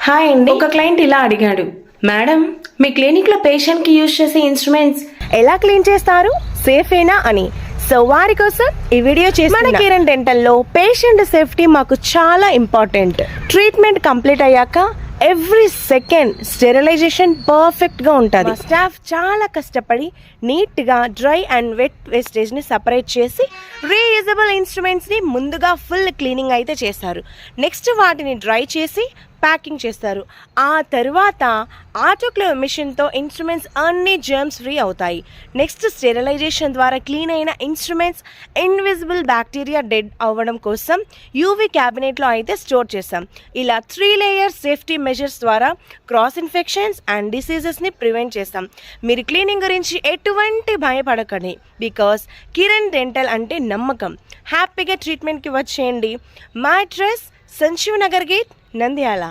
Hi అండి. ఒక client ఇలా అడిగాడు, మేడం మీ క్లినిక్ లో పేషెంట్ కి యూజ్ చేసే ఇన్స్ట్రుమెంట్స్ ఎలా క్లీన్ చేస్తారు, సేఫేనా అని. సో వారి కోసం ఈ వీడియో మన కిరణ్ డెంటల్ లో పేషెంట్ సేఫ్టీ మాకు చాలా ఇంపార్టెంట్. ట్రీట్మెంట్ కంప్లీట్ అయ్యాక ఎవ్రీ సెకండ్ స్టెరిలైజేషన్ పర్ఫెక్ట్గా ఉంటుంది. స్టాఫ్ చాలా కష్టపడి నీట్గా డ్రై అండ్ వెట్ వేస్టేజ్ని సపరేట్ చేసి రీయూజబుల్ ఇన్స్ట్రుమెంట్స్ని ముందుగా ఫుల్ క్లీనింగ్ అయితే చేస్తారు. నెక్స్ట్ వాటిని డ్రై చేసి ప్యాకింగ్ చేస్తారు. ఆ తర్వాత ఆటోక్లేవ్ మిషన్తో ఇన్స్ట్రుమెంట్స్ అన్ని జర్మ్స్ ఫ్రీ అవుతాయి. నెక్స్ట్ స్టెరిలైజేషన్ ద్వారా క్లీన్ అయిన ఇన్స్ట్రుమెంట్స్ ఇన్విజిబుల్ బ్యాక్టీరియా డెడ్ అవ్వడం కోసం యూవీ క్యాబినెట్లో అయితే స్టోర్ చేస్తాం. ఇలా 3 లేయర్ సేఫ్టీ మెజర్స్ ద్వారా క్రాస్ ఇన్ఫెక్షన్స్ అండ్ డిసీజెస్ని ప్రివెంట్ చేస్తాం. మీరు క్లీనింగ్ గురించి ఎటువంటి భయపడకండి, బికాస్ కిరణ్ డెంటల్ అంటే నమ్మకం. హ్యాపీగా ట్రీట్మెంట్కి వచ్చేయండి. మా అడ్రస్ సంజీవ్ నగర్ గేట్, నంద్యాల.